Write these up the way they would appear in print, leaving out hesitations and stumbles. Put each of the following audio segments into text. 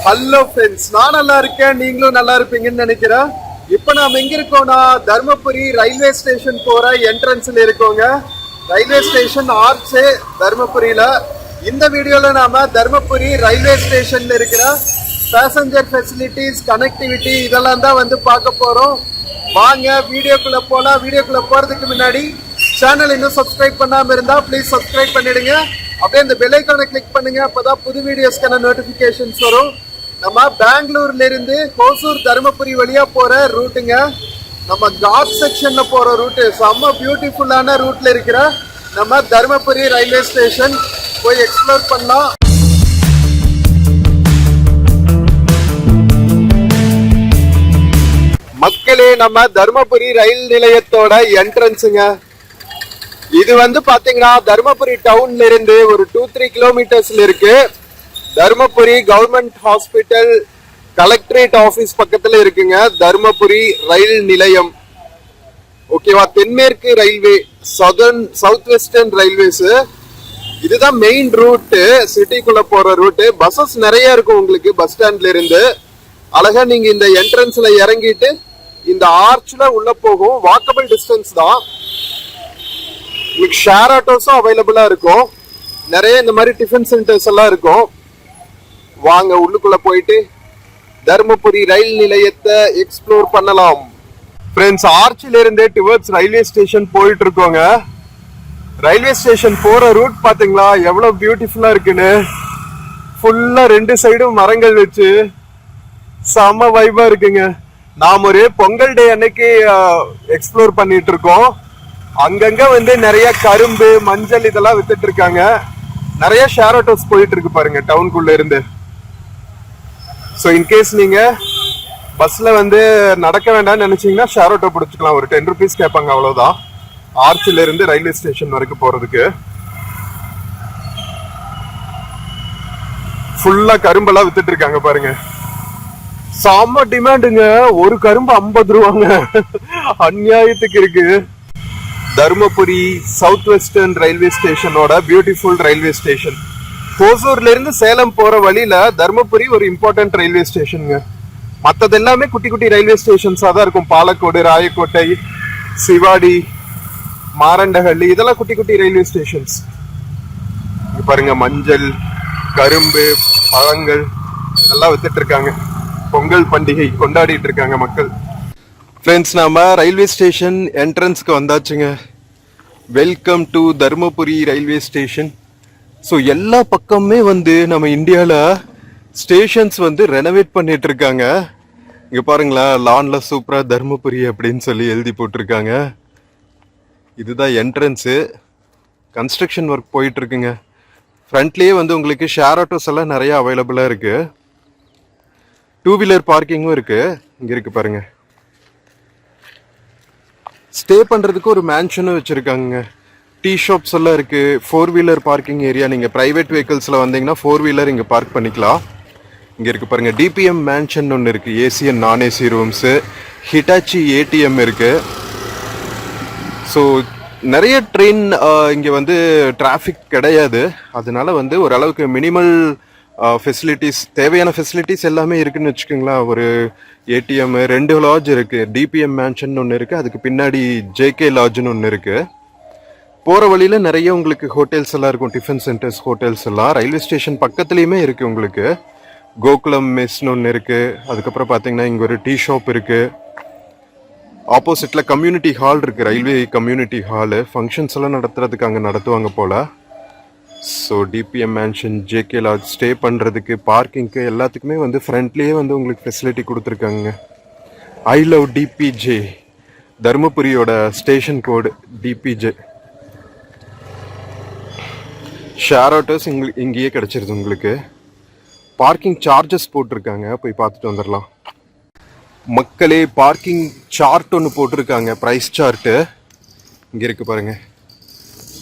Hello friends, நான் நல்லா இருக்கேன், நீங்களும் நல்லா இருப்பீங்கன்னு நினைக்கிறேன். இப்போ நாம் எங்க இருக்கோம்னா தர்மபுரி ரயில்வே ஸ்டேஷன் போற என்ட்ரன்ஸ்ல இருக்கோங்க. ரயில்வே ஸ்டேஷன் ஆர்ச் தர்மபுரியில. இந்த வீடியோல நாம தர்மபுரி ரயில்வே ஸ்டேஷன்ல இருக்கிற பேசஞ்சர் ஃபெசிலிட்டிஸ், கனெக்டிவிட்டி இதெல்லாம் தான் வந்து பார்க்க போறோம். வாங்க வீடியோக்குள்ள போலாம். வீடியோக்குள்ள போறதுக்கு முன்னாடி சேனல் இன்னும் சப்ஸ்கிரைப் பண்ணாம இருந்தா ப்ளீஸ் சப்ஸ்கிரைப் பண்ணிடுங்க. அப்படியே இந்த பெல் ஐகானை கிளிக் பண்ணுங்க. அப்பதான் புது வீடியோஸ்க்கான நோட்டிபிகேஷன்ஸ் வரும். நம்ம பெங்களூர்ல இருந்து ஹோசூர் தர்மபுரி வழியா போற ரூட்டுங்க. நம்ம காட் செக்ஷன்ல போற ரூட் செம்ம பியூட்டிஃபுல்லான ரூட்ல இருக்கிற நம்ம தர்மபுரி ரயில்வே ஸ்டேஷன் போய் எக்ஸ்ப்ளோர் பண்ணலாம். மக்களே, நம்ம தர்மபுரி ரயில் நிலையத்தோட என்ட்ரன்ஸுங்க. இது வந்து பாத்தீங்கன்னா தர்மபுரி டவுன்ல இருந்து ஒரு 2-3 கிலோமீட்டர்ஸ்ல இருக்கு. Dharmapuri government hospital collectorate office பக்கத்துல இருக்குங்க தர்மபுரி ரயில் நிலையம். ஓகேவா? தென்மேற்கு ரயில்வே, சவுத் வெஸ்டர்ன் ரயில்வேஸ். இதுதான் மெயின் ரூட், சிட்டிக்குள்ள போற ரூட். பஸ்ஸஸ் நிறைய இருக்கும் உங்களுக்கு. பஸ் ஸ்டாண்ட்ல இருந்து அழகா நீங்க இந்த என்ட்ரன்ஸ்ல இறங்கிட்டு இந்த ஆர்ச்ல உள்ள போகும். வாக்கபிள் டிஸ்டன்ஸ் தான். உங்களுக்கு ஷேர் ஆட்டோஸும் அவைலபிளா இருக்கும். நிறைய இந்த மாதிரி டிஃபன் சென்டர்ஸ் எல்லாம் இருக்கும். வாங்க உள்ளுக்குள்ள போயிட்டு தர்மபுரி ரயில் நிலையத்தை எக்ஸ்ப்ளோர் பண்ணலாம். ஃப்ரெண்ட்ஸ், ஆர்ச்சில இருந்தே டுவர்ட்ஸ் ரயில்வே ஸ்டேஷன் போயிட்டு இருக்கோங்க. ரயில்வே ஸ்டேஷன் போற ரூட் பாத்தீங்களா எவ்வளவு பியூட்டிஃபுல்லா இருக்குன்னு. ஃபுல்லா 2 சைடும் மரங்கள் வச்சு செம வைபா இருக்குங்க. நாம் ஒரு பொங்கல் டே அன்னைக்கு எக்ஸ்ப்ளோர் பண்ணிட்டு இருக்கோம். அங்கங்க வந்து நிறைய கரும்பு, மஞ்சள் இதெல்லாம் வித்துட்டு இருக்காங்க. நிறைய ஷேர் ஆட்டோஸ் போயிட்டு இருக்கு பாருங்க டவுனுக்குள்ள இருந்து. ஸோ இன்கேஸ் நீங்க பஸ்ல வந்து நடக்க வேண்டாம்னு நினைச்சீங்கன்னா ஷேர் ஆட்டோ பிடிச்சிக்கலாம். ஒரு 10 rupees கேட்பாங்க, அவ்வளவுதான். ஆர்ச்சில இருந்து ரயில்வே ஸ்டேஷன் வரைக்கும் போறதுக்கு. ஃபுல்லா கரும்பெல்லாம் வித்துட்டு இருக்காங்க பாருங்க. செம்ம டிமாண்டுங்க. ஒரு கரும்பு 50 ரூபாங்க. அநியாயத்துக்கு இருக்கு. தர்மபுரி சவுத் வெஸ்டர்ன் ரயில்வே ஸ்டேஷனோட பியூட்டிஃபுல் ரயில்வே ஸ்டேஷன். ஹோசூர்ல இருந்து சேலம் போற வழியில தர்மபுரி ஒரு இம்பார்ட்டன்ட் ரயில்வே ஸ்டேஷனுங்க. மற்றது எல்லாமே குட்டி குட்டி ரயில்வே ஸ்டேஷன்ஸா தான் இருக்கும். பாலக்கோடு, ராயக்கோட்டை, சிவாடி, மாரண்டஹள்ளி இதெல்லாம் குட்டி குட்டி ரயில்வே ஸ்டேஷன்ஸ். இங்க பாருங்க, மஞ்சள், கரும்பு, பழங்கள் எல்லாம் வித்துட்டு இருக்காங்க. பொங்கல் பண்டிகை கொண்டாடிட்டு இருக்காங்க மக்கள். ஃப்ரெண்ட்ஸ், நாம ரயில்வே ஸ்டேஷன் என்ட்ரன்ஸ்க்கு வந்தாச்சுங்க. Welcome to Dharmapuri railway station. So எல்லா பக்கமே வந்து நம்ம இந்தியாவில் ஸ்டேஷன்ஸ் வந்து ரெனோவேட் பண்ணிட்டு இருக்காங்க. இங்கே பாருங்களா, லான்ல சூப்பராக தர்மபுரி அப்படின்னு சொல்லி எழுதி போட்டிருக்காங்க. இதுதான் என்ட்ரன்ஸு. கன்ஸ்ட்ரக்ஷன் ஒர்க் போயிட்டு இருக்குங்க. ஃப்ரண்ட்லேயே வந்து உங்களுக்கு ஷேர் ஆட்டோஸ் எல்லாம் நிறைய அவைலபிளாக இருக்கு. 2 வீலர் பார்க்கிங்கும் இருக்கு. இங்கே இருக்கு பாருங்க. ஸ்டே பண்றதுக்கு ஒரு மேன்ஷனும் வச்சிருக்காங்க. டீ ஷாப்ஸ் எல்லாம் இருக்கு. 4 வீலர் பார்க்கிங் ஏரியா. நீங்க பிரைவேட் வெஹிக்கிள்ஸ்ல வந்தீங்கன்னா 4 வீலர் இங்க பார்க் பண்ணிக்கலாம். இங்க இருக்கு பாருங்க, டிபிஎம் மேன்ஷன் ஒன்று இருக்கு. ஏசி அண்ட் நான் ஏசி ரூம்ஸ். ஹிட்டாச்சி ஏடிஎம் இருக்கு. ஸோ நிறைய ட்ரெயின் இங்க வந்து டிராஃபிக் கிடையாது. அதனால வந்து ஓரளவுக்கு மினிமல் ஃபெசிலிட்டிஸ், தேவையான ஃபெசிலிட்டிஸ் எல்லாமே இருக்குன்னு வச்சுக்கோங்களேன். ஒரு ஏடிஎம், 2 லாட்ஜ் இருக்கு. டிபிஎம் மேன்ஷன் ஒன்று இருக்கு. அதுக்கு பின்னாடி ஜேகே லாட்ஜ்னு ஒன்று இருக்கு. போற வழியில நிறைய உங்களுக்கு ஹோட்டல்ஸ் எல்லாம் இருக்கும். டிஃபன் சென்டர்ஸ், ஹோட்டல்ஸ் எல்லாம் ரயில்வே ஸ்டேஷன் பக்கத்துலயுமே இருக்கு உங்களுக்கு. கோகுலம் மெஸ்னு ஒன்று இருக்கு. அதுக்கப்புறம் பாத்தீங்கன்னா இங்க ஒரு டீ ஷாப் இருக்கு. ஆப்போசிட்ல கம்யூனிட்டி ஹால் இருக்கு. Railway community hall. ஃபங்க்ஷன்ஸ் எல்லாம் நடத்துறதுக்கு அங்க நடத்துவாங்க போல. So DPM mansion, JK lodge, stay பண்ணுறதுக்கு, பார்க்கிங்க்கு எல்லாத்துக்குமே வந்து ஃப்ரண்ட்லேயே வந்து உங்களுக்கு ஃபெசிலிட்டி கொடுத்துருக்காங்க. I love DPJ. தர்மபுரியோட station code DPJ. Share autos இங்கேயே கிடைச்சிருது உங்களுக்கு. பார்க்கிங் சார்ஜஸ் போட்டிருக்காங்க, போய் பார்த்துட்டு வந்துடலாம். மக்களே, பார்க்கிங் சார்ட் ஒன்று போட்டிருக்காங்க, ப்ரைஸ் சார்ட்டு. இங்கே இருக்கு பாருங்க.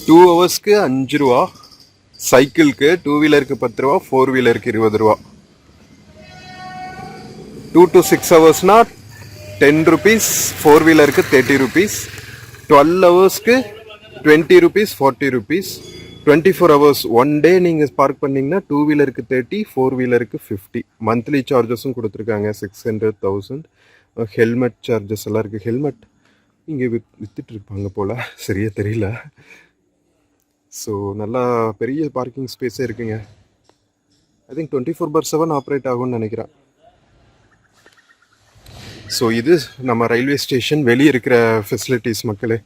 2 ஹவர்ஸ்க்கு 5 ரூபா. சைக்கிளுக்கு 2 வீலருக்கு 10 ரூபா, 4 வீலருக்கு 20 ரூபா. 2 to 6 ஹவர்ஸ்னா 10 rupees, 4 வீலருக்கு 30 rupees. 12 ஹவர்ஸ்க்கு 20 rupees, 40 rupees. 24 hours one day நீங்கள் பார்க் பண்ணிங்கன்னா 2 வீலருக்கு 30, 4 வீலருக்கு 50. மந்த்லி சார்ஜஸும் கொடுத்துருக்காங்க 600, 1000. ஹெல்மெட் சார்ஜஸ் எல்லாம் இருக்குது. ஹெல்மெட் இங்கே வித்துட்டு இருப்பாங்க போல், சரியா தெரியல. ஸோ நல்லா பெரிய பார்க்கிங் ஸ்பேஸே இருக்குங்க. ஐ திங்க் 24/7 ஆப்ரேட் ஆகும்னு நினைக்கிறேன். ஸோ இது நம்ம ரயில்வே ஸ்டேஷன் வெளியே இருக்கிற ஃபெசிலிட்டிஸ் மக்களே.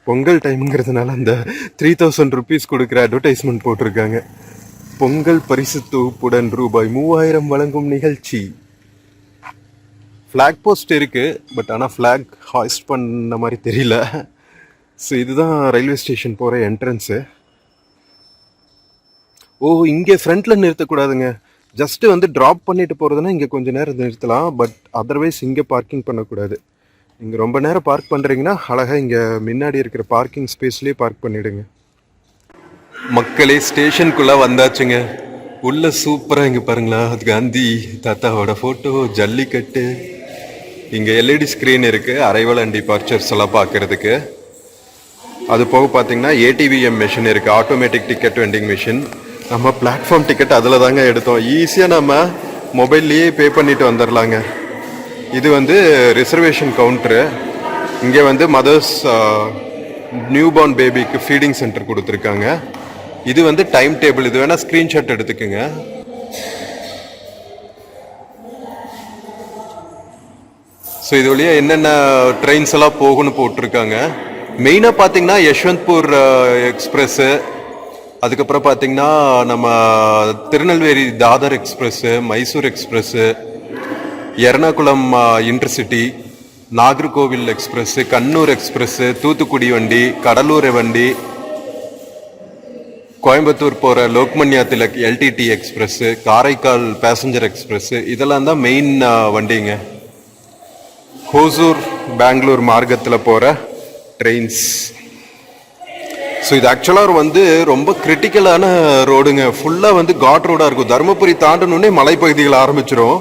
பொங்கல் டைம்ங்கிறதுனால அந்த 3000 rupees கொடுக்குற அட்வர்டைஸ்மெண்ட் போட்டிருக்காங்க. பொங்கல் பரிசு தொகுப்புடன் ரூபாய் 3000 வழங்கும் நிகழ்ச்சி. ஃப்ளாக் போஸ்ட் இருக்கு, பட் ஆனால் ஃப்ளாக் ஹாய்ஸ்ட் பண்ண மாதிரி தெரியல. ஸோ இதுதான் ரயில்வே ஸ்டேஷன் போகிற என்ட்ரன்ஸு. ஓ, இங்கே ஃப்ரண்ட்டில் நிறுத்தக்கூடாதுங்க. ஜஸ்ட்டு வந்து ட்ராப் பண்ணிட்டு போகிறதுனா இங்கே கொஞ்சம் நேரம் நிறுத்தலாம், பட் அதர்வைஸ் இங்கே பார்க்கிங் பண்ணக்கூடாது. இங்கே ரொம்ப நேரம் பார்க் பண்ணுறீங்கன்னா அழகாக இங்கே முன்னாடி இருக்கிற பார்க்கிங் ஸ்பேஸ்லேயே பார்க் பண்ணிவிடுங்க. மக்களே, ஸ்டேஷனுக்குள்ளே வந்தாச்சுங்க. உள்ள சூப்பராக இங்கே பாருங்களா, அது காந்தி தாத்தாவோட ஃபோட்டோ, ஜல்லிக்கட்டு, இங்கே எல்இடி ஸ்க்ரீன் இருக்குது அரைவல் அண்ட் டிபார்ச்சர்ஸ் எல்லாம் பார்க்குறதுக்கு. அது போக பார்த்தீங்கன்னா ஏடிவிஎம் மிஷின் இருக்குது, ஆட்டோமேட்டிக் டிக்கெட் வெண்டிங் மிஷின். நம்ம பிளாட்ஃபார்ம் டிக்கெட் அதில் தாங்க எடுத்தோம். ஈஸியாக நம்ம மொபைல்லையே பே பண்ணிட்டு வந்துடலாங்க. இது வந்து ரிசர்வேஷன் கவுண்ட்ரு. இங்கே வந்து மதர்ஸ் நியூபார்ன் பேபிக்கு ஃபீடிங் சென்டர் கொடுத்துருக்காங்க. இது வந்து டைம் டேபிள். இது வேணால் ஸ்க்ரீன்ஷாட் எடுத்துக்கோங்க. ஸோ இது வழியாக என்னென்ன ட்ரெயின்ஸ் எல்லாம் போகுன்னு போட்டிருக்காங்க. மெயினாக பார்த்தீங்கன்னா யஷ்வந்த்பூர் எக்ஸ்பிரஸ்ஸு, அதுக்கப்புறம் பார்த்தீங்கன்னா நம்ம Tirunelveli Dadar express, Mysore express, Ernakulam intercity, Nagercoil express, Kannur express, Thoothukudi வண்டி, கடலூர் வண்டி, கோயம்புத்தூர் போகிற Lokmanya Tilak LTT express, Karaikal passenger express, இதெல்லாம் தான் மெயின் வண்டிங்க. ஹோசூர் பெங்களூர் மார்க்கத்தில் போகிற ட்ரெயின்ஸ். ஸோ இது ஆக்சுவலாக வந்து ரொம்ப கிரிட்டிக்கலான ரோடுங்க. ஃபுல்லாக வந்து காட் ரோடாக இருக்கும். தருமபுரி தாண்டணுன்னே மலைப்பகுதிகள் ஆரம்பிச்சிடும்.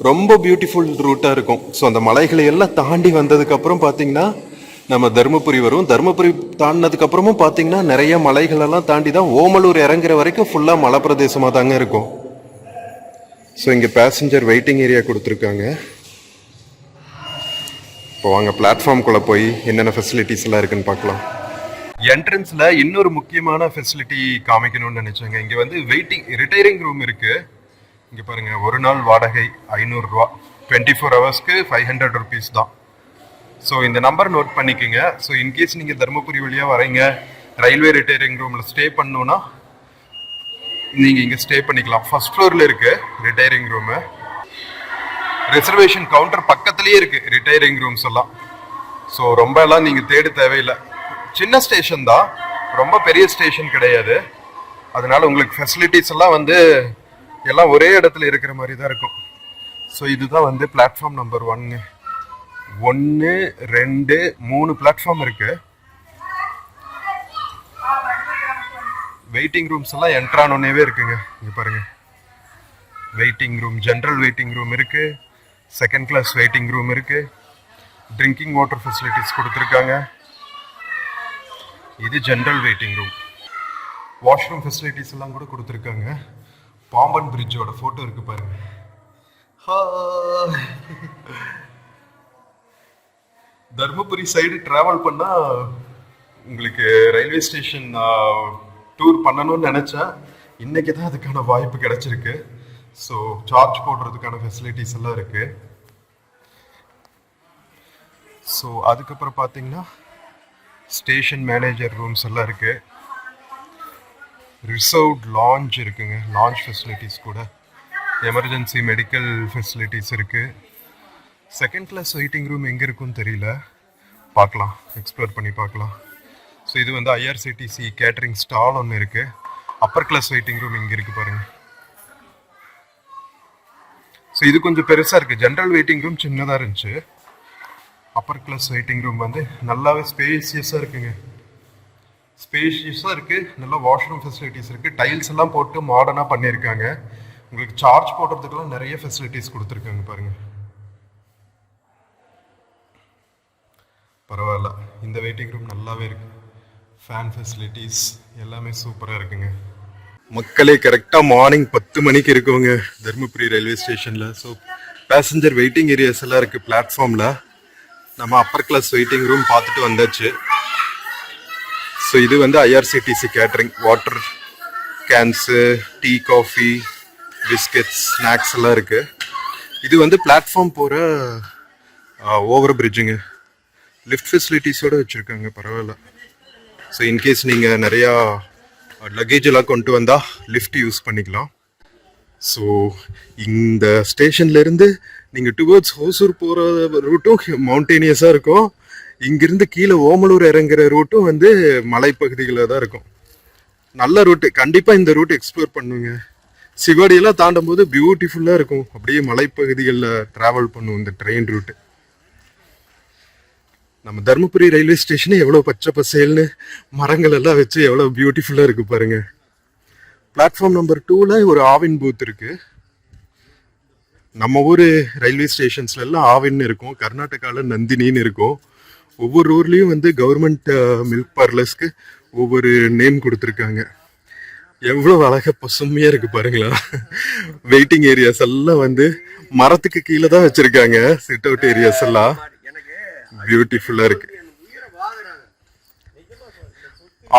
ரொம்ப பியூட்டிஃபுல் ரூட்டாக இருக்கும். ஸோ அந்த மலைகளை எல்லாம் தாண்டி வந்ததுக்கப்புறம் பார்த்தீங்கன்னா நம்ம தருமபுரி வரும். தருமபுரி தாண்டினதுக்கப்புறமும் பார்த்தீங்கன்னா நிறைய மலைகளெல்லாம் தாண்டி தான் ஓமலூர் இறங்குற வரைக்கும் ஃபுல்லாக மலை பிரதேசமாக தாங்க இருக்கும். ஸோ இங்கே பேசஞ்சர் வெயிட்டிங் ஏரியா கொடுத்துருக்காங்க. இப்போ வாங்க பிளாட்ஃபார்ம்குள்ளே போய் என்னென்ன ஃபெசிலிட்டிஸ் எல்லாம் இருக்குன்னு பார்க்கலாம். என்ட்ரன்ஸில் இன்னொரு முக்கியமான ஃபெசிலிட்டி காமிக்கணும்னு நினச்சாங்க. இங்கே வந்து வெயிட்டிங் ரிட்டையரிங் ரூம் இருக்குது. இங்கே பாருங்கள், ஒரு நாள் வாடகை 500 ரூபா, 24 ஹவர்ஸ்க்கு 500 rupees தான். ஸோ இந்த நம்பர் நோட் பண்ணிக்கோங்க. ஸோ இன்கேஸ் நீங்கள் தருமபுரி வழியாக வரீங்க, ரயில்வே ரிட்டையரிங் ரூமில் ஸ்டே பண்ணணுன்னா நீங்கள் இங்கே ஸ்டே பண்ணிக்கலாம். ஃபர்ஸ்ட் ஃப்ளோரில் இருக்குது ரிட்டையரிங் ரூமு. ரிசர்வேஷன் கவுண்டர் பக்கத்துலேயே இருக்குது ரிட்டையரிங் ரூம்ஸ் எல்லாம். ஸோ ரொம்ப எல்லாம் நீங்கள் தேட தேவையில்லை. சின்ன ஸ்டேஷன் தான், ரொம்ப பெரிய ஸ்டேஷன் கிடையாது. அதனால உங்களுக்கு ஃபெசிலிட்டிஸ் எல்லாம் வந்து எல்லாம் ஒரே இடத்துல இருக்கிற மாதிரி தான் இருக்கும். ஸோ இதுதான் வந்து பிளாட்ஃபார்ம் நம்பர் 1. 1, 2, 3 பிளாட்ஃபார்ம் இருக்கு. வெயிட்டிங் ரூம்ஸ் எல்லாம் என்ட்ரானோன்னேவே இருக்குங்க. இங்கே பாருங்க, waiting room, general waiting room இருக்கு, செகண்ட் கிளாஸ் வெயிட்டிங் ரூம் இருக்கு, ட்ரிங்கிங் வாட்டர் ஃபெசிலிட்டிஸ் கொடுத்துருக்காங்க. இது general waiting room. Washroom facilities எல்லாம் கூட கொடுத்துருக்காங்க. பாம்பன் பிரிட்ஜோட ஃபோட்டோ இருக்கு பாருங்க. தர்மபுரி சைடு டிராவல் பண்ணால் உங்களுக்கு ரயில்வே ஸ்டேஷன் டூர் பண்ணணும்னு நினச்சா இன்னைக்கு தான் அதுக்கான வாய்ப்பு கிடைச்சிருக்கு. ஸோ சார்ஜ் போடுறதுக்கான ஃபெசிலிட்டிஸ் எல்லாம் இருக்கு. ஸோ அதுக்கப்புறம் பார்த்தீங்கன்னா ஸ்டேஷன் மேனேஜர் ரூம்ஸ் எல்லாம் இருக்கு. ரிசர்வ்ட் லான்ச் இருக்குங்க, லான்ச் ஃபெசிலிட்டிஸ் கூட, எமர்ஜென்சி மெடிக்கல் ஃபெசிலிட்டிஸ் இருக்கு. செகண்ட் கிளாஸ் வெயிட்டிங் ரூம் எங்கே இருக்குன்னு தெரியல, பார்க்கலாம், எக்ஸ்ப்ளோர் பண்ணி பார்க்கலாம். ஸோ இது வந்து ஐஆர்சிடிசி கேட்டரிங் ஸ்டால் ஒன்று இருக்கு. அப்பர் கிளாஸ் வெயிட்டிங் ரூம் இங்கே இருக்கு பாருங்க. ஸோ இது கொஞ்சம் பெருசாக இருக்கு. ஜென்ரல் வெயிட்டிங் ரூம் சின்னதாக இருந்துச்சு. அப்பர் கிளாஸ் வெயிட்டிங் ரூம் வந்து நல்லாவே ஸ்பேசியஸாக இருக்குங்க. ஸ்பேஷியஸாக இருக்குது. நல்லா வாஷ்ரூம் ஃபெசிலிட்டிஸ் இருக்குது. டைல்ஸ் எல்லாம் போட்டு மாடர்னாக பண்ணியிருக்காங்க. உங்களுக்கு சார்ஜ் போடுறதுக்கெல்லாம் நிறைய ஃபெசிலிட்டிஸ் கொடுத்துருக்காங்க பாருங்கள். பரவாயில்ல, இந்த வெயிட்டிங் ரூம் நல்லாவே இருக்குது. ஃபேன் ஃபெசிலிட்டிஸ் எல்லாமே சூப்பராக இருக்குங்க. மக்களே கரெக்டாக மார்னிங் 10 மணிக்கு இருக்குங்க தருமபுரி ரயில்வே ஸ்டேஷனில். ஸோ பேசஞ்சர் வெயிட்டிங் ஏரியாஸ் எல்லாம் இருக்குது பிளாட்ஃபார்மில். நம்ம அப்பர் கிளாஸ் வெயிட்டிங் ரூம் பார்த்துட்டு வந்தாச்சு. ஸோ இது வந்து IRCTC catering. Water cans, tea, coffee, biscuits, snacks எல்லாம் இருக்குது. இது வந்து பிளாட்ஃபார்ம் போகிற ஓவர் பிரிட்ஜுங்க. லிஃப்ட் ஃபெசிலிட்டிஸோடு வச்சுருக்காங்க, பரவாயில்ல. ஸோ இன்கேஸ் நீங்கள் நிறையா லக்கேஜ் எல்லாம் கொண்டு வந்தால் லிஃப்ட் யூஸ் பண்ணிக்கலாம். ஸோ இந்த ஸ்டேஷன்லேருந்து நீங்கள் டுவர்ட்ஸ் ஹோசூர் போகிற ரூட்டும் மவுண்டேனியஸாக இருக்கும். இங்கிருந்து கீழே ஓமலூர் இறங்குற ரூட்டும் வந்து மலைப்பகுதிகளில் தான் இருக்கும். நல்ல ரூட்டு, கண்டிப்பாக இந்த ரூட் எக்ஸ்ப்ளோர் பண்ணுங்க. சிவாடியெல்லாம் தாண்டும் போது பியூட்டிஃபுல்லாக இருக்கும். அப்படியே மலைப்பகுதிகளில் ட்ராவல் பண்ணுவோம் இந்த ட்ரெயின் ரூட்டு. நம்ம தருமபுரி ரயில்வே ஸ்டேஷனே எவ்வளோ பச்சை பசேல்னு மரங்கள் எல்லாம் வச்சு எவ்வளோ பியூட்டிஃபுல்லாக இருக்கு பாருங்க. பிளாட்ஃபார்ம் நம்பர் 2ல ஒரு ஆவின் பூத் இருக்கு. நம்ம ஊர் ரயில்வே ஸ்டேஷன்ஸ்ல எல்லாம் ஆவின்னு இருக்கும், கர்நாடகாவில் நந்தினின்னு இருக்கும். ஒவ்வொரு ஊர்லேயும் வந்து கவர்மெண்ட் மில்க் பார்லர்ஸ்க்கு ஒவ்வொரு நேம் கொடுத்துருக்காங்க. எவ்வளோ அழகாக பசுமையாக இருக்கு பாருங்களா. வெயிட்டிங் ஏரியாஸ் எல்லாம் வந்து மரத்துக்கு கீழே தான் வச்சிருக்காங்க. சிட் அவுட் ஏரியாஸ் எல்லாம் பியூட்டிஃபுல்லா இருக்கு.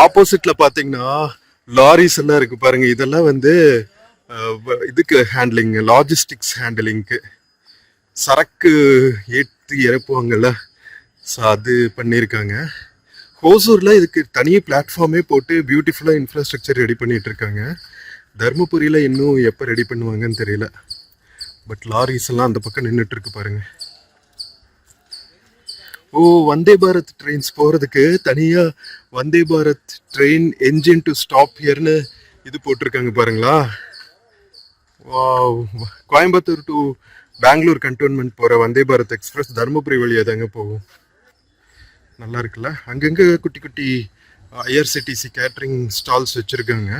ஆப்போசிட்ல பாத்தீங்கன்னா லாரிஸ் எல்லாம் இருக்கு பாருங்க. இதெல்லாம் வந்து இதுக்கு ஹேண்ட்லிங், லாஜிஸ்டிக்ஸ் ஹேண்ட்லிங்க்கு, சரக்கு ஏற்றி இறப்புவாங்கல்ல, ஸோ அது பண்ணியிருக்காங்க. ஹோசூர்ல இதுக்கு தனி பிளாட்ஃபார்மே போட்டு பியூட்டிஃபுல்லா இன்ஃப்ராஸ்ட்ரக்சர் ரெடி பண்ணிட்டு இருக்காங்க. தருமபுரியில இன்னும் எப்போ ரெடி பண்ணுவாங்கன்னு தெரியல. பட் லாரிஸ் எல்லாம் அந்த பக்கம் நின்றுட்டு இருக்கு பாருங்க. ஓ, வந்தே பாரத் ட்ரெயின்ஸ் போகிறதுக்கு தனியாக Vande Bharat train engine to stop ஹியர்னு இது போட்டிருக்காங்க பாருங்களா. கோயம்புத்தூர் டு பெங்களூர் கண்டோன்மெண்ட் போகிற வந்தே பாரத் எக்ஸ்பிரஸ் தருமபுரி வழியாக தாங்க போகும். நல்லா இருக்குல்ல. அங்கங்கே குட்டி குட்டி ஐஆர்சிடிசி கேட்ரிங் ஸ்டால்ஸ் வச்சுருக்காங்க.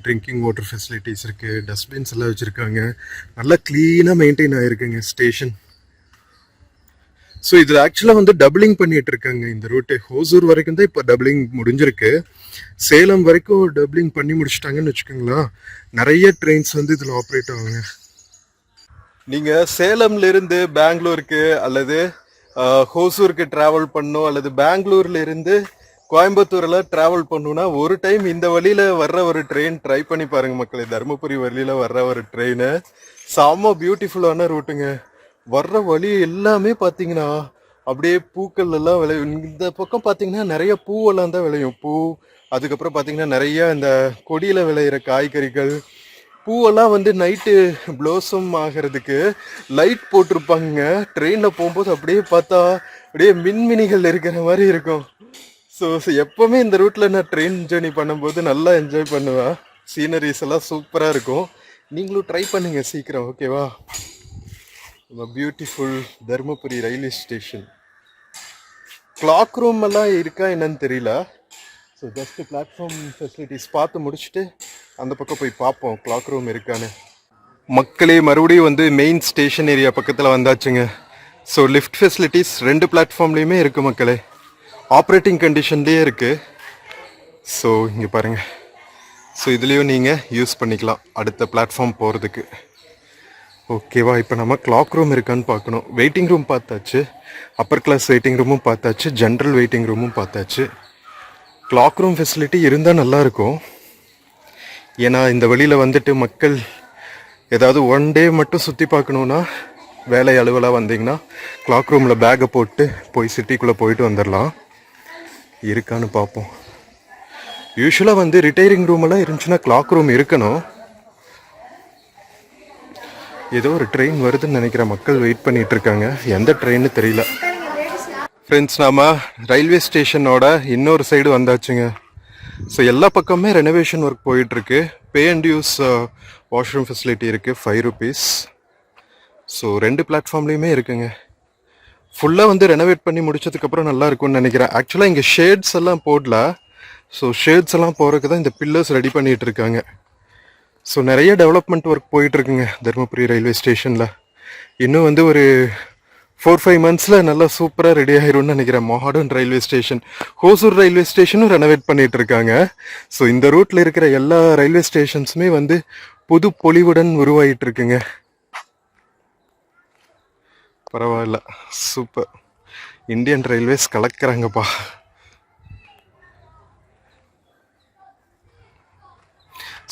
ட்ரிங்கிங் வாட்டர் ஃபெசிலிட்டிஸ் இருக்குது, டஸ்ட்பின்ஸ் எல்லாம் வச்சுருக்காங்க. நல்லா க்ளீனாக மெயின்டைன் ஆகிருக்குங்க ஸ்டேஷன். ஸோ இதில் ஆக்சுவலாக வந்து டபுளிங் பண்ணிட்டு இருக்காங்க இந்த ரூட்டு. ஹோசூர் வரைக்கும் தான் இப்போ டபுளிங் முடிஞ்சிருக்கு. சேலம் வரைக்கும் டபுளிங் பண்ணி முடிச்சிட்டாங்கன்னு வச்சுக்கோங்களேன். நிறைய ட்ரெயின்ஸ் வந்து இதில் ஆப்ரேட் ஆகுங்க. நீங்கள் சேலம்லேருந்து பெங்களூருக்கு அல்லது ஹோசூருக்கு ட்ராவல் பண்ணணும், அல்லது பெங்களூர்லேருந்து கோயம்புத்தூர்ல டிராவல் பண்ணணும்னா ஒரு டைம் இந்த வழியில வர்ற ஒரு ட்ரெயின் ட்ரை பண்ணி பாருங்க மக்களே. தருமபுரி வழியில வர்ற ஒரு ட்ரெயின் செம்ம பியூட்டிஃபுல்லான ரூட்டுங்க. வர்ற வழி எல்லாமே பார்த்தீங்கன்னா அப்படியே பூக்கள் எல்லாம் விளையும். இந்த பக்கம் பார்த்தீங்கன்னா நிறைய பூவெல்லாம் தான் விளையும். பூ, அதுக்கப்புறம் பார்த்தீங்கன்னா நிறைய இந்த கொடியில விளையிற காய்கறிகள், பூவெல்லாம் வந்து நைட்டு ப்ளோசம் ஆகிறதுக்கு லைட் போட்டிருப்பாங்க. ட்ரெயினில் போகும்போது அப்படியே பார்த்தா அப்படியே மின்மினிகள் இருக்கிற மாதிரி இருக்கும். ஸோ எப்போவுமே இந்த ரூட்டில் நான் ட்ரெயின் ஜேர்னி பண்ணும்போது நல்லா என்ஜாய் பண்ணுவேன். சீனரிஸ் எல்லாம் சூப்பராக இருக்கும். நீங்களும் ட்ரை பண்ணுங்க சீக்கிரம், ஓகேவா? Beautiful Dharmapuri railway station. Clock room எல்லாம் இருக்கா என்னன்னு தெரியல. ஸோ ஜஸ்ட் பிளாட்ஃபார்ம் ஃபெசிலிட்டிஸ் பார்த்து முடிச்சுட்டு அந்த பக்கம் போய் பார்ப்போம் கிளாக் ரூம் இருக்கான்னு. மக்களே மறுபடியும் வந்து மெயின் ஸ்டேஷன் ஏரியா பக்கத்தில் வந்தாச்சுங்க. ஸோ லிஃப்ட் ஃபெசிலிட்டிஸ் 2 பிளாட்ஃபார்ம்லேயுமே இருக்குது மக்களே. ஆப்ரேட்டிங் கண்டிஷன்லேயே இருக்குது. ஸோ இங்கே பாருங்கள். ஸோ இதுலேயும் நீங்கள் யூஸ் பண்ணிக்கலாம் அடுத்த பிளாட்ஃபார்ம் போகிறதுக்கு, ஓகேவா? இப்போ நம்ம கிளாக் ரூம் இருக்கான்னு பார்க்கணும். வெயிட்டிங் ரூம் பார்த்தாச்சு, அப்பர் கிளாஸ் வெயிட்டிங் ரூமும் பார்த்தாச்சு, ஜென்ரல் வெயிட்டிங் ரூமும் பார்த்தாச்சு. கிளாக் ரூம் ஃபெசிலிட்டி இருந்தால் நல்லாயிருக்கும். ஏன்னா இந்த வழியில் வந்துட்டு மக்கள் ஏதாவது ஒன் டே மட்டும் சுற்றி பார்க்கணுன்னா, வேலை அலுவலாக வந்தீங்கன்னா கிளாக் ரூமில் பேக்கை போட்டு போய் சிட்டிக்குள்ளே போயிட்டு வந்துடலாம். இருக்கான்னு பார்ப்போம். யூஸ்வலாக வந்து ரிட்டையரிங் ரூமெல்லாம் இருந்துச்சுன்னா கிளாக் ரூம் இருக்கணும். ஏதோ ஒரு ட்ரெயின் வருதுன்னு நினைக்கிற மக்கள் வெயிட் பண்ணிட்டு இருக்காங்க. எந்த ட்ரெயின்னு தெரியல. ஃப்ரெண்ட்ஸ், நாம ரயில்வே ஸ்டேஷனோட இன்னொரு சைடு வந்தாச்சுங்க. ஸோ எல்லா பக்கமே ரெனோவேஷன் ஒர்க் போயிட்டுருக்கு. Pay and use washroom facility இருக்குது, 5 rupees. ஸோ 2 பிளாட்ஃபார்ம்லேயுமே இருக்குங்க. ஃபுல்லாக வந்து ரெனோவேட் பண்ணி முடிச்சதுக்கப்புறம் நல்லா இருக்கும்னு நினைக்கிறேன். ஆக்சுவலாக இங்கே ஷேட்ஸ் எல்லாம் போடல. ஸோ ஷேட்ஸ் எல்லாம் போகிறதுக்கு தான் இந்த பில்லர்ஸ் ரெடி பண்ணிகிட்டு இருக்காங்க. ஸோ நிறைய டெவலப்மெண்ட் ஒர்க் போயிட்டுருக்குங்க தருமபுரி ரயில்வே ஸ்டேஷனில். இன்னும் வந்து ஒரு 4-5 monthsல நல்லா சூப்பரா ரெடி ஆயிரும்னு நினைக்கிறேன். Modern railway station, Hosur railway ஸ்டேஷனும் ரெனோவேட் பண்ணிட்டு இருக்காங்க. ஸோ இந்த ரூட்ல இருக்கிற எல்லா ரயில்வே ஸ்டேஷன்ஸுமே வந்து புது பொலிவுடன் உருவாயிட்டு இருக்குங்க. பரவாயில்ல, சூப்பர். இந்தியன் ரயில்வேஸ் கலக்குறாங்கப்பா.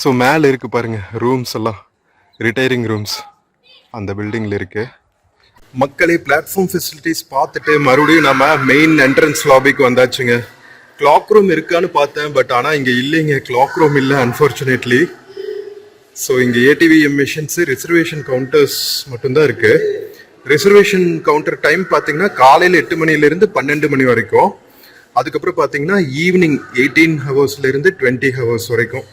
ஸோ மேலே இருக்கு பாருங்க ரூம்ஸ் எல்லாம், ரிட்டையரிங் ரூம்ஸ் அந்த பில்டிங்ல இருக்கு. மக்களே, பிளாட்ஃபார்ம் ஃபெசிலிட்டிஸ் பார்த்துட்டு மறுபடியும் நம்ம மெயின் என்ட்ரன்ஸ் லாபிக்கு வந்தாச்சுங்க. கிளாக் ரூம் இருக்கான்னு பார்த்தேன், பட் ஆனால் இங்கே இல்லைங்க, கிளாக் ரூம் இல்லை அன்ஃபார்ச்சுனேட்லி. ஸோ இங்கே ஏடிவிஎம் மிஷின்ஸு, ரிசர்வேஷன் கவுண்டர்ஸ் மட்டும்தான் இருக்கு. ரிசர்வேஷன் கவுண்டர் டைம் பார்த்தீங்கன்னா காலையில் 8 மணிலேருந்து 12 மணி வரைக்கும். அதுக்கப்புறம் பார்த்தீங்கன்னா ஈவினிங் 18 ஹவர்ஸ்லேருந்து 20 ஹவர்ஸ் வரைக்கும்.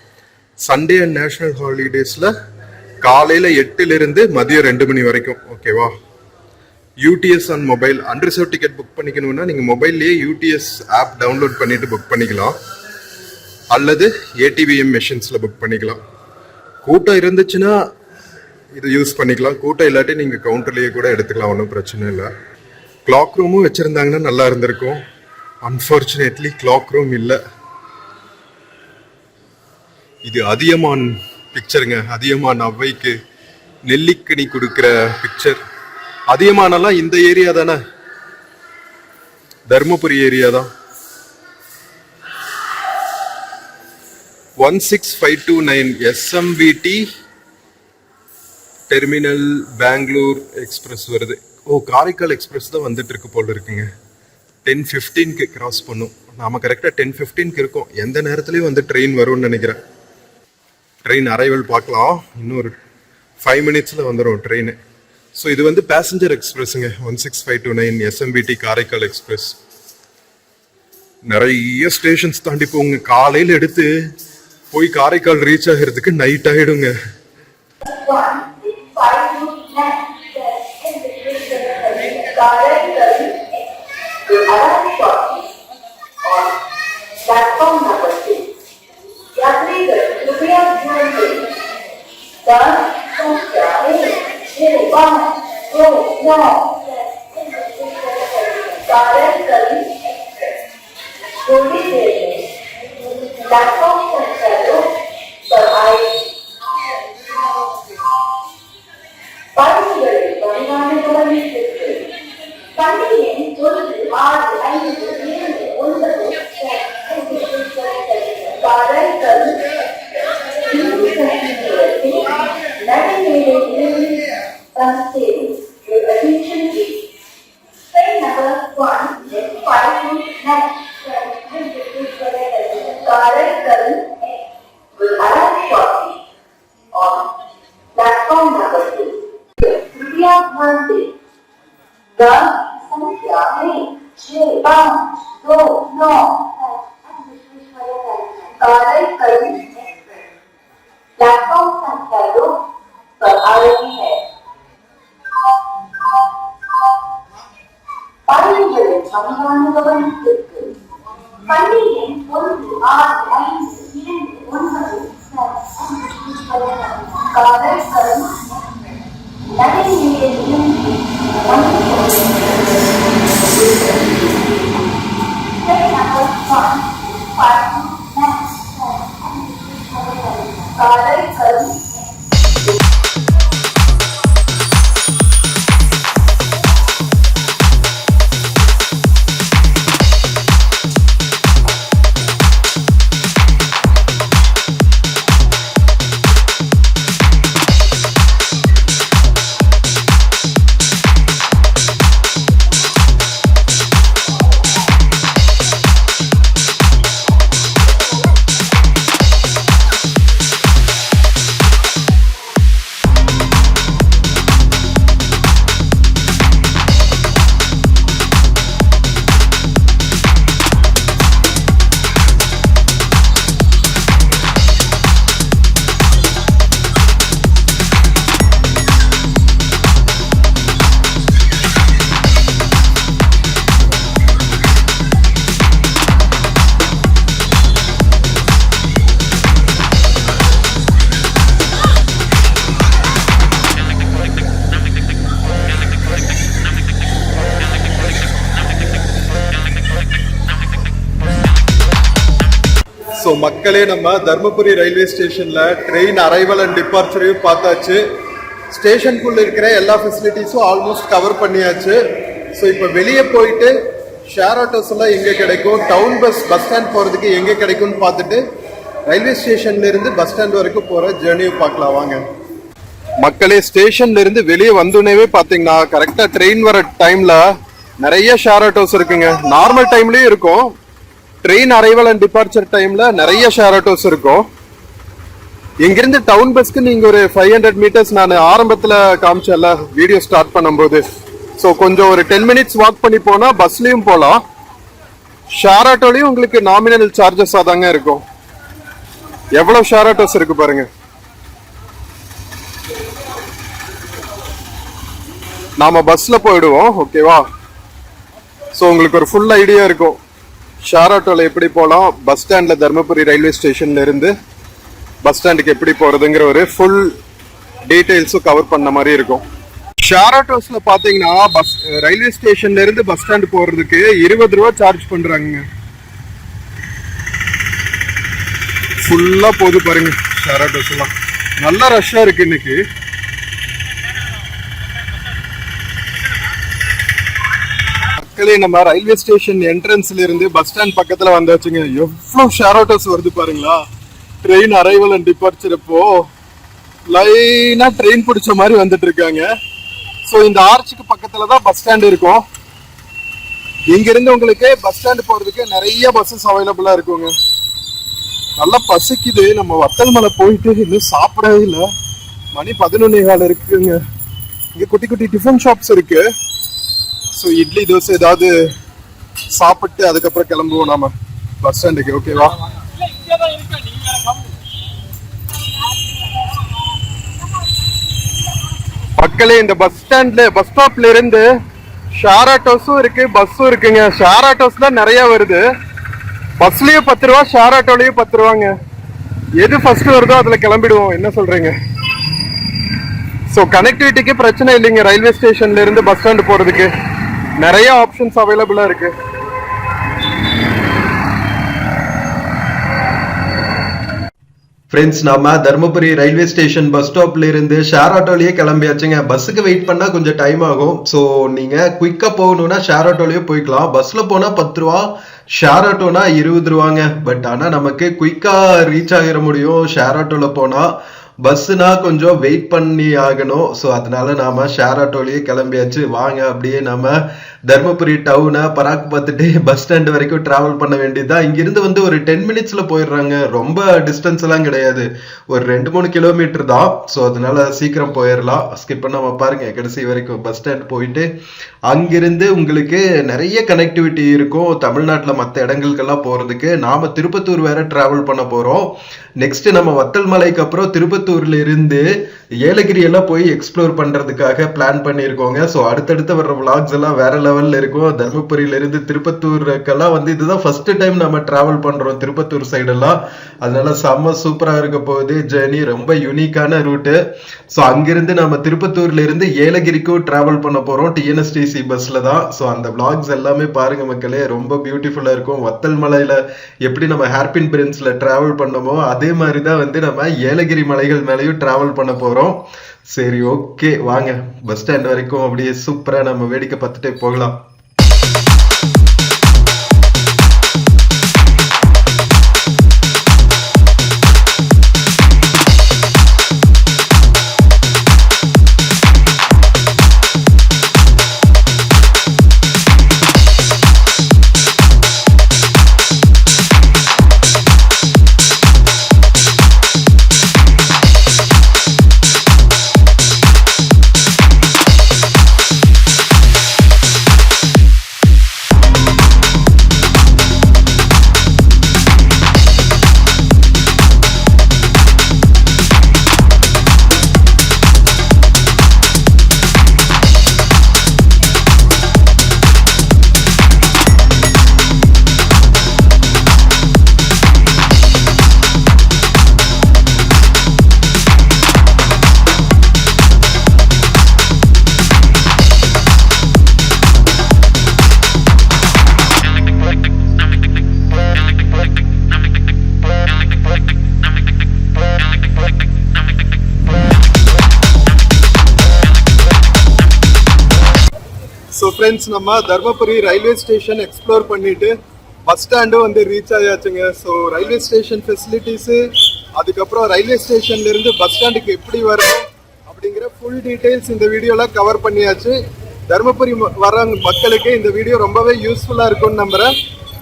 சண்டே அண்ட் நேஷனல் ஹாலிடேஸில் காலையில் 8லேருந்து மதியம் 2 மணி வரைக்கும். ஓகேவா? UTS on mobile, unreserve ticket book பண்ணிக்கணும்னா நீங்கள் மொபைல்லேயே யூடிஎஸ் ஆப் டவுன்லோட் பண்ணிட்டு புக் பண்ணிக்கலாம், அல்லது ஏடிவிஎம் மெஷின்ஸில் புக் பண்ணிக்கலாம். கூட்டம் இருந்துச்சுன்னா இது யூஸ் பண்ணிக்கலாம், கூட்டம் இல்லாட்டி நீங்கள் கவுண்டர்லேயே கூட எடுத்துக்கலாம், ஒன்றும் பிரச்சனை இல்லை. கிளாக் ரூமும் வச்சுருந்தாங்கன்னா நல்லா இருந்திருக்கும். அன்ஃபார்ச்சுனேட்லி கிளாக் ரூம் இல்லை. இது அதியமான் பிக்சருங்க, அதியமான் அவ்வைக்கு நெல்லிக்கனி கொடுக்குற பிக்சர். அதியமானெல்லாம் இந்த ஏரியா தானே, தர்மபுரி ஏரியா தான். 16529 SMVT டெர்மினல் பெங்களூர் எக்ஸ்பிரஸ் வருது. ஓ, காரைக்கால் எக்ஸ்பிரஸ் தான் வந்துட்டு இருக்கு போல இருக்குங்க. 10:15க்கு கிராஸ் பண்ணும். நாம கரெக்டாக 10:15க்கு இருக்கோம். எந்த நேரத்துலையும் வந்து ட்ரெயின் வரும்னு நினைக்கிறேன். ட்ரெயின் அரைவல் பார்க்கலாம், இன்னொரு 5 மினிட்ஸில் வந்துடும் ட்ரெயின். ஸோ இது வந்து பேசஞ்சர் எக்ஸ்பிரஸுங்க, 16529 SMVT காரைக்கால் எக்ஸ்பிரஸ். நிறைய ஸ்டேஷன்ஸ் தாண்டி போங்க. காலையில் எடுத்து போய் காரைக்கால் ரீச் ஆகிறதுக்கு நைட் ஆகிடுங்க. ஸோ மக்களே, நம்ம தர்மபுரி ரயில்வே ஸ்டேஷன்ல ட்ரெயின் அரைவல் அண்ட் டிபார்ச்சரையும் பார்த்தாச்சு. ஸ்டேஷனுக்குள்ள இருக்கிற எல்லா ஃபெசிலிட்டிஸும் ஆல்மோஸ்ட் கவர் பண்ணியாச்சு. ஸோ இப்போ வெளியே போயிட்டு ஷேர் ஆட்டோஸ் எல்லாம் எங்கே கிடைக்கும், டவுன் பஸ் ஸ்டாண்ட் போகிறதுக்கு எங்கே கிடைக்கும்னு பார்த்துட்டு ரயில்வே ஸ்டேஷன்ல இருந்து பஸ் ஸ்டாண்ட் வரைக்கும் போகிற ஜேர்னியை பார்க்கலாம் வாங்க. மக்களே, ஸ்டேஷன்ல இருந்து வெளியே வந்தோடனே பார்த்தீங்கன்னா கரெக்டாக ட்ரெயின் வர டைம்ல நிறைய ஷேர் ஆட்டோஸ் இருக்குங்க. நார்மல் டைம்லயும் இருக்கும், ட்ரெயின் அரைவல் அண்ட் டிபார்ச்சர் டைம்ல நிறைய ஷேர் ஆட்டோஸ் இருக்கும். இங்கிருந்து டவுன் பஸ்க்கு நீங்க ஒரு 500 மீட்டர்ஸ் நான் ஆரம்பத்துல காமிச்சல வீடியோ ஸ்டார்ட் பண்ணும்போது. ஸோ கொஞ்சம் ஒரு 10 மினிட்ஸ் வாக் பண்ணி போனா பஸ்லயும் போகலாம். ஷேர் ஆட்டோலயும் உங்களுக்கு நாமினல் சார்ஜஸ் தாங்க இருக்கும். எவ்வளவு ஷேர் ஆட்டோஸ் இருக்கு பாருங்க. நாம பஸ்ல போயிடுவோம், ஓகேவா? ஸோ உங்களுக்கு ஒரு ஃபுல் ஐடியா இருக்கும் ஷேர் ஆட்டோல எப்படி போகலாம், பஸ் ஸ்டாண்ட்ல தர்மபுரி ரயில்வே ஸ்டேஷன்ல இருந்து பஸ் ஸ்டாண்டுக்கு எப்படி போறதுங்கிற ஒரு ஃபுல் டீடைல்ஸும் கவர் பண்ண மாதிரி இருக்கும். ஷேர் ஆட்டோஸ்ல பாத்தீங்கன்னா பஸ் ரயில்வே ஸ்டேஷன்ல இருந்து பஸ் ஸ்டாண்ட் போறதுக்கு 20 ரூபா சார்ஜ் பண்றாங்க. ஃபுல்லா போது பாருங்க ஷேர் ஆட்டோஸ் எல்லாம். நல்லா ரஷ்ஷா இருக்கு இன்னைக்கு. மக்களே, நம்ம ரயில்வே ஸ்டேஷன் என்ட்ரன்ஸ்ல இருந்து பஸ் ஸ்டாண்ட் பக்கத்துல வந்தாச்சுங்க. எவ்வளவு ஷேர் ஆட்டோஸ் வருது பாருங்களா. ட்ரெயின் அரைவல் அண்ட் டிபார்ச்சர் அப்போ லைனா ட்ரெயின் பிடிச்ச மாதிரி வந்துட்டு இருக்காங்க. ஸோ இந்த ஆர்ச்சுக்கு பக்கத்துல தான் பஸ் ஸ்டாண்ட் இருக்கும். இங்க இருந்து உங்களுக்கு பஸ் ஸ்டாண்ட் போறதுக்கு நிறைய பஸ்ஸஸ் அவைலபிளா இருக்குங்க. நல்லா பசிக்குது. நம்ம வத்தல் மலை போயிட்டு இன்னும் சாப்பிடவே இல்லை. மணி 11:15 இருக்குங்க. இங்க குட்டி குட்டி டிஃபன் ஷாப்ஸ் இருக்கு. ஸோ இட்லி தோசை ஏதாவது சாப்பிட்டு அதுக்கப்புறம் கிளம்புவோம் நாம பஸ் ஸ்டாண்டுக்கு, ஓகேவா? மக்களே, இந்த பஸ் ஸ்டாண்ட்ல பஸ் ஸ்டாப்ல இருந்து ஷேர் ஆட்டோஸும் இருக்கு, பஸ்ஸும் இருக்குங்க. ஷேர் ஆட்டோஸ் தான் நிறைய வருது. பஸ்லயும் 10 ரூபா, ஷேர் ஆட்டோலயும் 10 ரூபாங்க. எது ஃபர்ஸ்ட் வருதோ அதுல கிளம்பிடுவோம். என்ன சொல்றீங்க? ஸோ கனெக்டிவிட்டிக்கு பிரச்சனை இல்லைங்க. ரயில்வே ஸ்டேஷன்ல இருந்து பஸ் ஸ்டாண்ட் போறதுக்கு நிறைய ஆப்ஷன்ஸ் அவைலபிளா இருக்கு. ஃப்ரெண்ட்ஸ், நம்ம தர்மபுரி ரயில்வே ஸ்டேஷன் பஸ் ஸ்டாப்ல இருந்து ஷேர் ஆட்டோலயே கிளம்பியாச்சுங்க. பஸ்ஸுக்கு வெயிட் பண்ணா கொஞ்சம் டைம் ஆகும். ஸோ நீங்க குயிக்கா போகணும்னா ஷேர் ஆட்டோலயே போய்க்கலாம். பஸ்ல போனா 10 ரூபா, ஷேர் ஆட்டோனா 20 ரூபாங்க. பட் ஆனா நமக்கு குயிக்கா ரீச் ஆகிட முடியும் ஷேர் ஆட்டோல போனா. பஸ்ஸுனா கொஞ்சம் வெயிட் பண்ணி ஆகணும். ஸோ அதனால நாம ஷேர் ஆட்டோலயே கிளம்பியாச்சு. வாங்க அப்படியே நம்ம தர்மபுரி டவுனை பராக் பார்த்துட்டு பஸ் ஸ்டாண்ட் வரைக்கும் டிராவல் பண்ண வேண்டியதுதான். இங்கிருந்து வந்து ஒரு 10 மினிட்ஸ்ல போயிடுறாங்க. ரொம்ப டிஸ்டன்ஸ் எல்லாம் கிடையாது, ஒரு 2-3 கிலோமீட்டர் தான். ஸோ அதனால சீக்கிரம் போயிடலாம். ஸ்கிப் பண்ணாம பாருங்க கடைசி வரைக்கும். பஸ் ஸ்டாண்ட் போயிட்டு அங்கிருந்து உங்களுக்கு நிறைய கனெக்டிவிட்டி இருக்கும் தமிழ்நாட்டில் மற்ற இடங்களுக்கெல்லாம் போறதுக்கு. நாம திருப்பத்தூர் வேற டிராவல் பண்ண போறோம். நெக்ஸ்ட் நம்ம வத்தல் மலைக்கு அப்புறம் திருப்பத்தூர்ல இருந்து ஏலகிரி எல்லாம் போய் எக்ஸ்ப்ளோர் பண்றதுக்காக பிளான் பண்ணியிருக்கோங்க. ஸோ அடுத்தடுத்து வர்ற விளாக்ஸ் எல்லாம் வேற லெவல்ல இருக்கும். தர்மபுரியில இருந்து திருப்பத்தூருக்கெல்லாம் வந்து இதுதான் ஃபர்ஸ்ட் டைம் நம்ம டிராவல் பண்றோம் திருப்பத்தூர் சைடெல்லாம். அதனால செம்ம சூப்பரா இருக்க போகுது ஜேர்னி. ரொம்ப யூனிக்கான ரூட்டு. ஸோ அங்கிருந்து நம்ம திருப்பத்தூர்ல இருந்து ஏலகிரிக்கும் டிராவல் பண்ண போறோம் டிஎன்எஸ்டிசி பஸ்ல தான். ஸோ அந்த விளாக்ஸ் எல்லாமே பாருங்க மக்களே, ரொம்ப பியூட்டிஃபுல்லா இருக்கும். வத்தல் மலையில எப்படி நம்ம ஹேர்பின் பிரின்ஸ்ல டிராவல் பண்ணமோ அதே மாதிரி தான் வந்து நம்ம ஏலகிரி மலைகள் மேலேயும் டிராவல் பண்ண போறோம். சரி, ஓகே, வாங்க பஸ் ஸ்டாண்ட் வரைக்கும் அப்படியே சூப்பரா நம்ம வேடிக்கை பார்த்துட்டே போகலாம். ஃப்ரெண்ட்ஸ் நம்ம தர்மபுரி ரயில்வே ஸ்டேஷன் எக்ஸ்ப்ளோர் பண்ணிட்டு பஸ் ஸ்டாண்டும் வந்து ரீச் ஆயாச்சுங்க. ஸோ ரயில்வே ஸ்டேஷன் ஃபெசிலிட்டிஸு, அதுக்கப்புறம் ரயில்வே ஸ்டேஷன்ல இருந்து பஸ் ஸ்டாண்டுக்கு எப்படி வரும் அப்படிங்கிற ஃபுல் டீட்டெயில்ஸ் இந்த வீடியோவில் கவர் பண்ணியாச்சு. தர்மபுரி வர மக்களுக்கு இந்த வீடியோ ரொம்பவே யூஸ்ஃபுல்லாக இருக்கும்னு நம்புகிறேன்.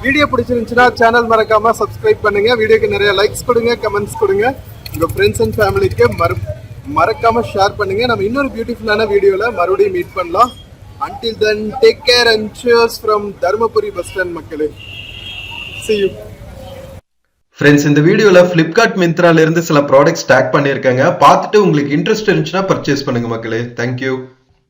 வீடியோ பிடிச்சிருந்துச்சுன்னா சேனல் மறக்காம சப்ஸ்கிரைப் பண்ணுங்க. வீடியோக்கு நிறைய லைக்ஸ் கொடுங்க, கமெண்ட்ஸ் கொடுங்க. உங்கள் ஃப்ரெண்ட்ஸ் அண்ட் ஃபேமிலிக்கு மறக்காம ஷேர் பண்ணுங்க. நம்ம இன்னொரு பியூட்டிஃபுல்லான வீடியோவில் மறுபடியும் மீட் பண்ணலாம். Until then, take care and cheers from Dharmapuri bus stand மக்களே. See you. ஃப்ரெண்ட்ஸ், இந்த வீடியோல Flipkart மிந்த்ரால இருந்து சில ப்ராடக்ட்ஸ் டேக் பண்ணியிருக்காங்க. பார்த்துட்டு உங்களுக்கு இன்ட்ரெஸ்ட் இருந்துச்சுன்னா பர்ச்சேஸ் பண்ணுங்க மக்களே. தேங்க்யூ.